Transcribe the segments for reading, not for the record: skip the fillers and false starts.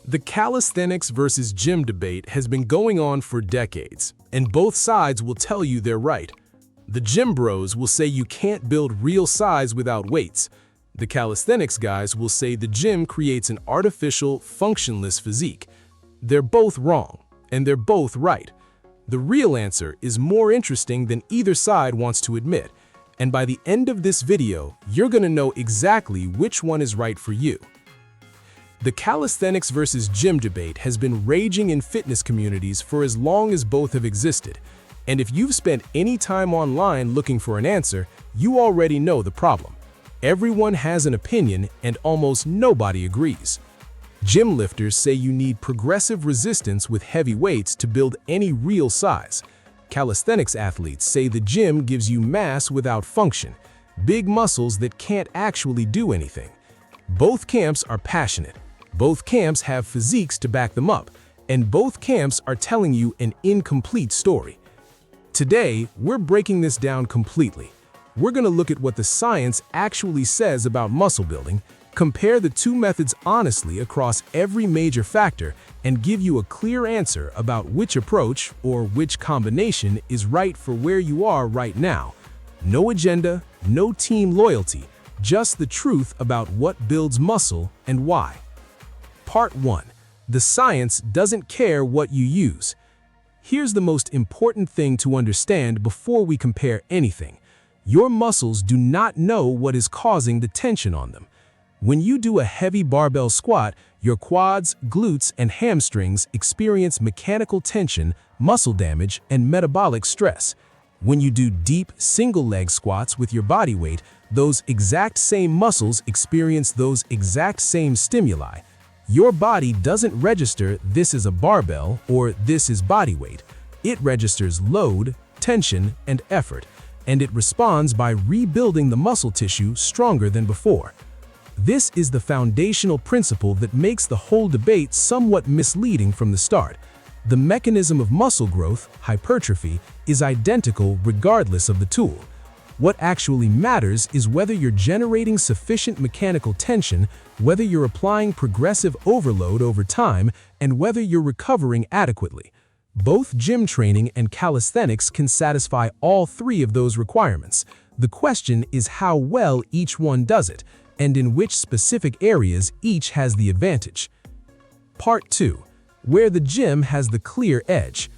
The calisthenics versus gym debate has been going on for decades, and both sides will tell you they're right. The gym bros will say you can't build real size without weights. The calisthenics guys will say the gym creates an artificial, functionless physique. They're both wrong, and they're both right. The real answer is more interesting than either side wants to admit, and by the end of this video, you're gonna know exactly which one is right for you. The calisthenics versus gym debate has been raging in fitness communities for as long as both have existed. And if you've spent any time online looking for an answer, you already know the problem. Everyone has an opinion and almost nobody agrees. Gym lifters say you need progressive resistance with heavy weights to build any real size. Calisthenics athletes say the gym gives you mass without function, big muscles that can't actually do anything. Both camps are passionate. Both camps have physiques to back them up, and both camps are telling you an incomplete story. Today, we're breaking this down completely. We're going to look at what the science actually says about muscle building, compare the two methods honestly across every major factor, and give you a clear answer about which approach or which combination is right for where you are right now. No agenda, no team loyalty, just the truth about what builds muscle and why. Part 1. The science doesn't care what you use. Here's the most important thing to understand before we compare anything. Your muscles do not know what is causing the tension on them. When you do a heavy barbell squat, your quads, glutes, and hamstrings experience mechanical tension, muscle damage, and metabolic stress. When you do deep, single-leg squats with your body weight, those exact same muscles experience those exact same stimuli. Your body doesn't register this is a barbell or this is body weight. It registers load, tension, and effort, and it responds by rebuilding the muscle tissue stronger than before. This is the foundational principle that makes the whole debate somewhat misleading from the start. The mechanism of muscle growth, hypertrophy, is identical regardless of the tool. What actually matters is whether you're generating sufficient mechanical tension, whether you're applying progressive overload over time, and whether you're recovering adequately. Both gym training and calisthenics can satisfy all three of those requirements. The question is how well each one does it, and in which specific areas each has the advantage. Part 2. Where the gym has the clear edge.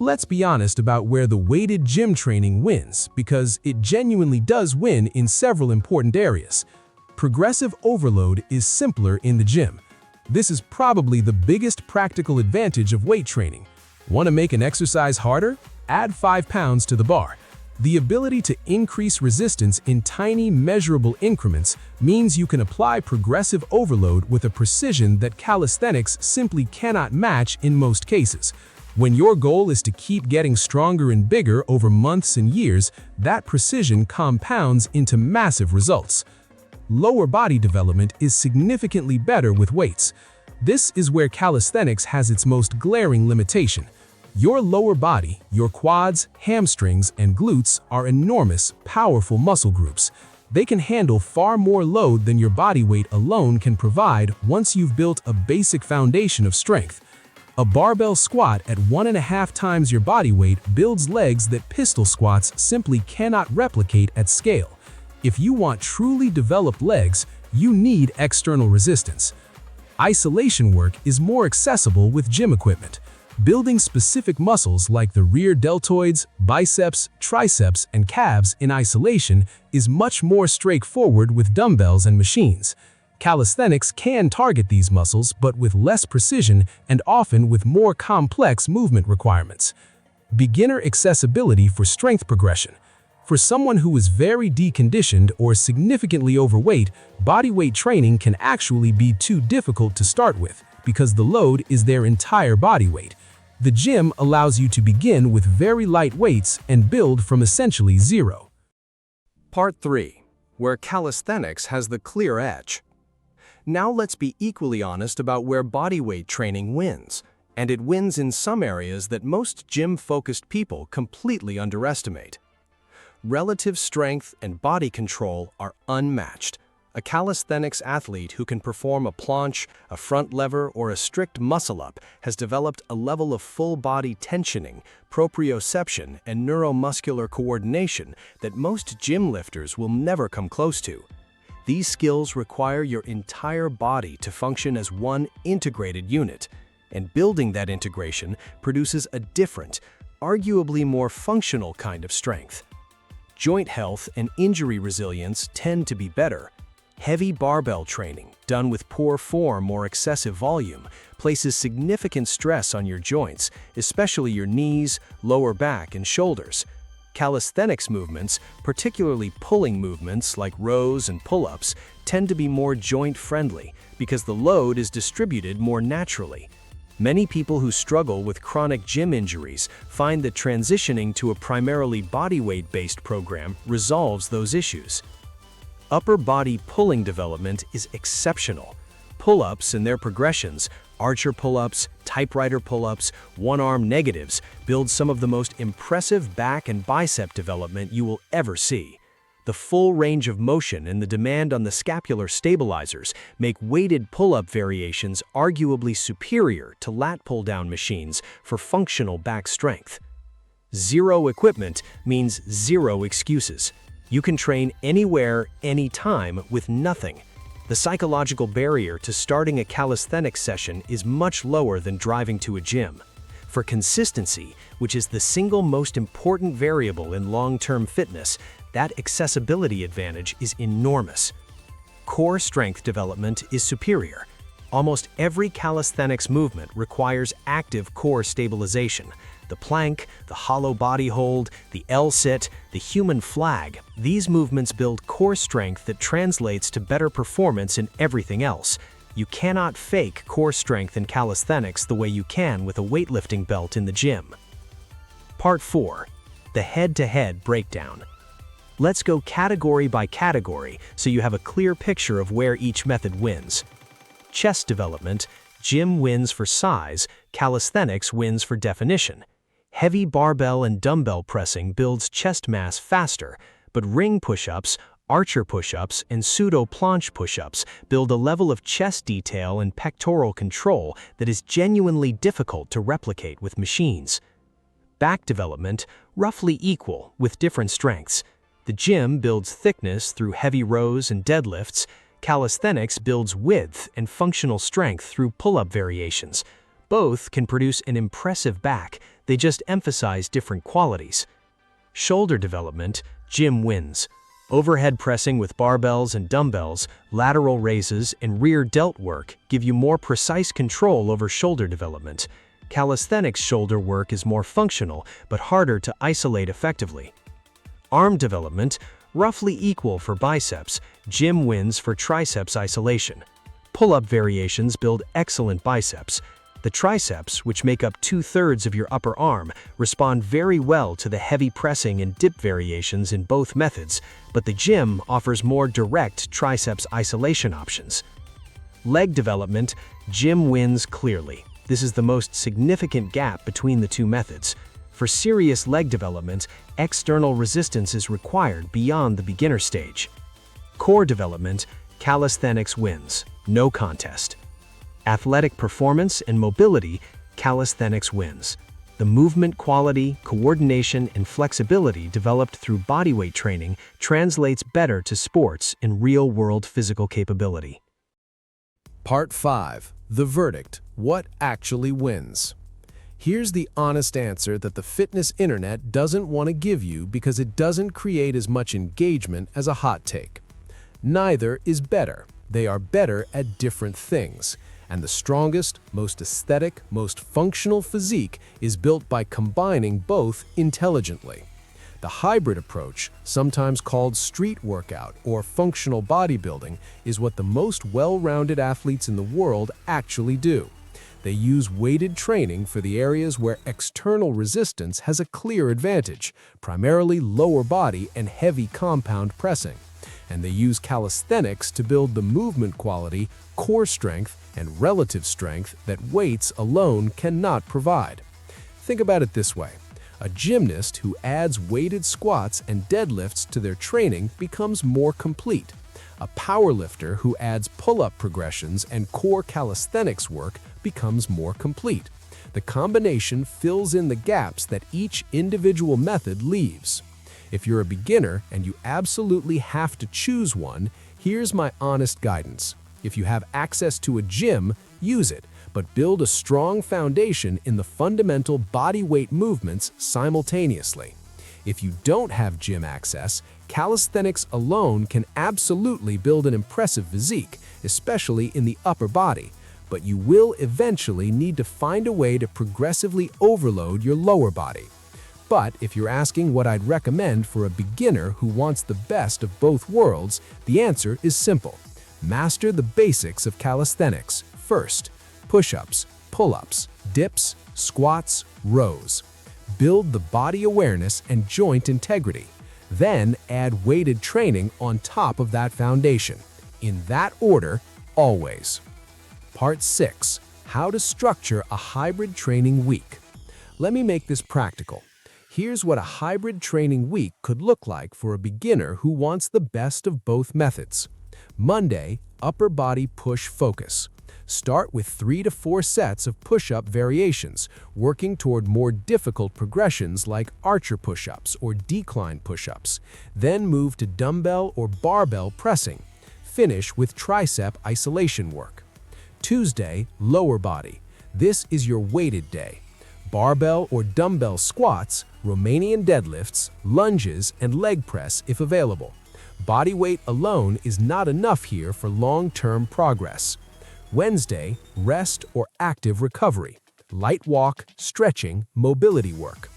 Let's be honest about where the weighted gym training wins, because it genuinely does win in several important areas. Progressive overload is simpler in the gym. This is probably the biggest practical advantage of weight training. Want to make an exercise harder? Add 5 pounds to the bar. The ability to increase resistance in tiny, measurable increments means you can apply progressive overload with a precision that calisthenics simply cannot match in most cases. When your goal is to keep getting stronger and bigger over months and years, that precision compounds into massive results. Lower body development is significantly better with weights. This is where calisthenics has its most glaring limitation. Your lower body, your quads, hamstrings, and glutes are enormous, powerful muscle groups. They can handle far more load than your body weight alone can provide once you've built a basic foundation of strength. A barbell squat at 1.5 times your body weight builds legs that pistol squats simply cannot replicate at scale. If you want truly developed legs, you need external resistance. Isolation work is more accessible with gym equipment. Building specific muscles like the rear deltoids, biceps, triceps, and calves in isolation is much more straightforward with dumbbells and machines. Calisthenics can target these muscles, but with less precision and often with more complex movement requirements. Beginner accessibility for strength progression. For someone who is very deconditioned or significantly overweight, bodyweight training can actually be too difficult to start with because the load is their entire body weight. The gym allows you to begin with very light weights and build from essentially zero. Part 3. Where calisthenics has the clear edge. Now let's be equally honest about where bodyweight training wins, and it wins in some areas that most gym-focused people completely underestimate. Relative strength and body control are unmatched. A calisthenics athlete who can perform a planche, a front lever, or a strict muscle-up has developed a level of full-body tensioning, proprioception, and neuromuscular coordination that most gym lifters will never come close to. These skills require your entire body to function as one integrated unit, and building that integration produces a different, arguably more functional kind of strength. Joint health and injury resilience tend to be better. Heavy barbell training, done with poor form or excessive volume, places significant stress on your joints, especially your knees, lower back, and shoulders. Calisthenics movements, particularly pulling movements like rows and pull-ups, tend to be more joint-friendly because the load is distributed more naturally. Many people who struggle with chronic gym injuries find that transitioning to a primarily bodyweight-based program resolves those issues. Upper body pulling development is exceptional. Pull-ups and their progressions, archer pull-ups, typewriter pull-ups, one-arm negatives, build some of the most impressive back and bicep development you will ever see. The full range of motion and the demand on the scapular stabilizers make weighted pull-up variations arguably superior to lat pull-down machines for functional back strength. Zero equipment means zero excuses. You can train anywhere, anytime, with nothing. The psychological barrier to starting a calisthenics session is much lower than driving to a gym. For consistency, which is the single most important variable in long-term fitness, that accessibility advantage is enormous. Core strength development is superior. Almost every calisthenics movement requires active core stabilization. The plank, the hollow body hold, the L-sit, the human flag, these movements build core strength that translates to better performance in everything else. You cannot fake core strength in calisthenics the way you can with a weightlifting belt in the gym. Part 4. The head-to-head breakdown. Let's go category by category so you have a clear picture of where each method wins. Chest development, gym wins for size, calisthenics wins for definition. Heavy barbell and dumbbell pressing builds chest mass faster, but ring push-ups, archer push-ups, and pseudo-planche push-ups build a level of chest detail and pectoral control that is genuinely difficult to replicate with machines. Back development, roughly equal with different strengths. The gym builds thickness through heavy rows and deadlifts. Calisthenics builds width and functional strength through pull-up variations. Both can produce an impressive back, they just emphasize different qualities. Shoulder development, gym wins. Overhead pressing with barbells and dumbbells, lateral raises, and rear delt work give you more precise control over shoulder development. Calisthenics shoulder work is more functional, but harder to isolate effectively. Arm development, roughly equal for biceps, gym wins for triceps isolation. Pull-up variations build excellent biceps. The triceps, which make up 2/3 of your upper arm, respond very well to the heavy pressing and dip variations in both methods, but the gym offers more direct triceps isolation options. Leg development, gym wins clearly. This is the most significant gap between the two methods. For serious leg development, external resistance is required beyond the beginner stage. Core development, calisthenics wins, no contest. Athletic performance and mobility, calisthenics wins. The movement quality, coordination, and flexibility developed through bodyweight training translates better to sports and real-world physical capability. Part 5. The verdict. What actually wins? Here's the honest answer that the fitness internet doesn't want to give you because it doesn't create as much engagement as a hot take. Neither is better. They are better at different things. And the strongest, most aesthetic, most functional physique is built by combining both intelligently. The hybrid approach, sometimes called street workout or functional bodybuilding, is what the most well-rounded athletes in the world actually do. They use weighted training for the areas where external resistance has a clear advantage, primarily lower body and heavy compound pressing. And they use calisthenics to build the movement quality, core strength, and relative strength that weights alone cannot provide. Think about it this way. A gymnast who adds weighted squats and deadlifts to their training becomes more complete. A powerlifter who adds pull-up progressions and core calisthenics work becomes more complete. The combination fills in the gaps that each individual method leaves. If you're a beginner and you absolutely have to choose one, here's my honest guidance. If you have access to a gym, use it, but build a strong foundation in the fundamental body weight movements simultaneously. If you don't have gym access, calisthenics alone can absolutely build an impressive physique, especially in the upper body, but you will eventually need to find a way to progressively overload your lower body. But if you're asking what I'd recommend for a beginner who wants the best of both worlds, the answer is simple. Master the basics of calisthenics first. Push-ups, pull-ups, dips, squats, rows. Build the body awareness and joint integrity. Then add weighted training on top of that foundation. In that order, always. Part 6. How to structure a hybrid training week. Let me make this practical. Here's what a hybrid training week could look like for a beginner who wants the best of both methods. Monday, upper body push focus. Start with 3 to 4 sets of push-up variations, working toward more difficult progressions like archer push-ups or decline push-ups. Then move to dumbbell or barbell pressing. Finish with tricep isolation work. Tuesday, lower body. This is your weighted day. Barbell or dumbbell squats, Romanian deadlifts, lunges, and leg press if available. Body weight alone is not enough here for long-term progress. Wednesday, rest or active recovery. Light walk, stretching, mobility work.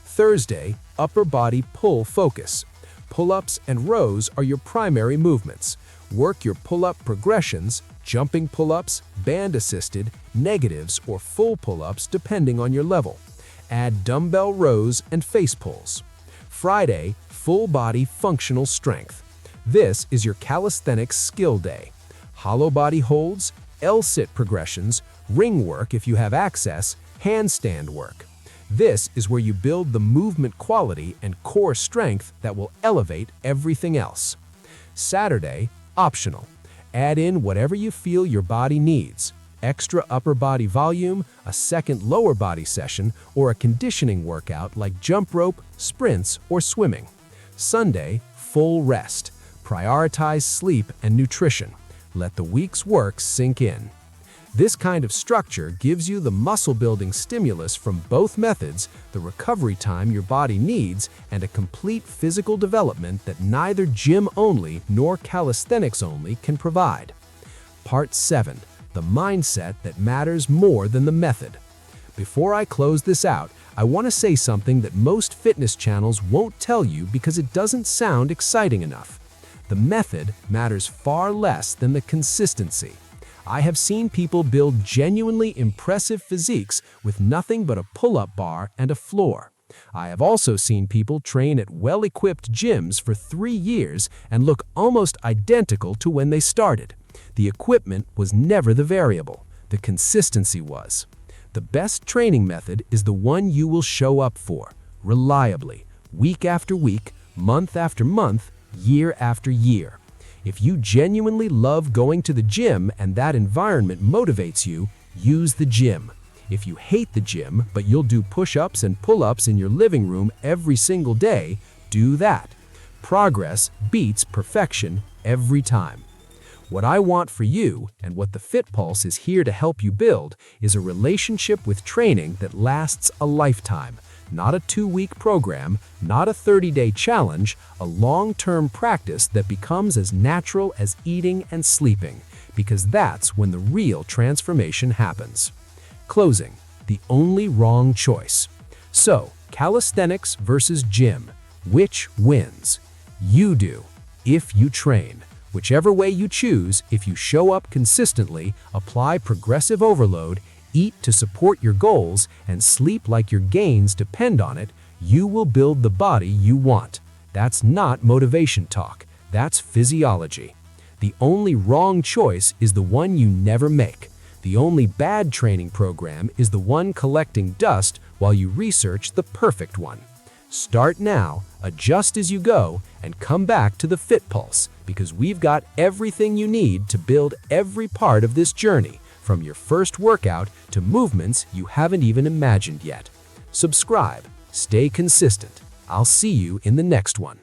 Thursday, upper body pull focus. Pull-ups and rows are your primary movements. Work your pull-up progressions, jumping pull-ups, band-assisted, negatives, or full pull-ups depending on your level. Add dumbbell rows and face pulls. Friday, full body functional strength. This is your calisthenics skill day. Hollow body holds, L-sit progressions, ring work if you have access, handstand work. This is where you build the movement quality and core strength that will elevate everything else. Saturday, optional. Add in whatever you feel your body needs. Extra upper body volume, a second lower body session, or a conditioning workout like jump rope, sprints, or swimming. Sunday, full rest. Prioritize sleep and nutrition. Let the week's work sink in. This kind of structure gives you the muscle-building stimulus from both methods, the recovery time your body needs, and a complete physical development that neither gym-only nor calisthenics-only can provide. Part 7. The mindset that matters more than the method. Before I close this out, I want to say something that most fitness channels won't tell you because it doesn't sound exciting enough. The method matters far less than the consistency. I have seen people build genuinely impressive physiques with nothing but a pull-up bar and a floor. I have also seen people train at well-equipped gyms for 3 years and look almost identical to when they started. The equipment was never the variable. The consistency was. The best training method is the one you will show up for, reliably, week after week, month after month, year after year. If you genuinely love going to the gym and that environment motivates you, use the gym. If you hate the gym, but you'll do push-ups and pull-ups in your living room every single day, do that. Progress beats perfection every time. What I want for you, and what the FitPulse is here to help you build, is a relationship with training that lasts a lifetime. Not a 2-week program, not a 30-day challenge, a long-term practice that becomes as natural as eating and sleeping, because that's when the real transformation happens. Closing, the only wrong choice. So, calisthenics versus gym. Which wins? You do, if you train. Whichever way you choose, if you show up consistently, apply progressive overload, eat to support your goals, and sleep like your gains depend on it, you will build the body you want. That's not motivation talk. That's physiology. The only wrong choice is the one you never make. The only bad training program is the one collecting dust while you research the perfect one. Start now, adjust as you go, and come back to the FitPulse because we've got everything you need to build every part of this journey, from your first workout to movements you haven't even imagined yet. Subscribe, stay consistent. I'll see you in the next one.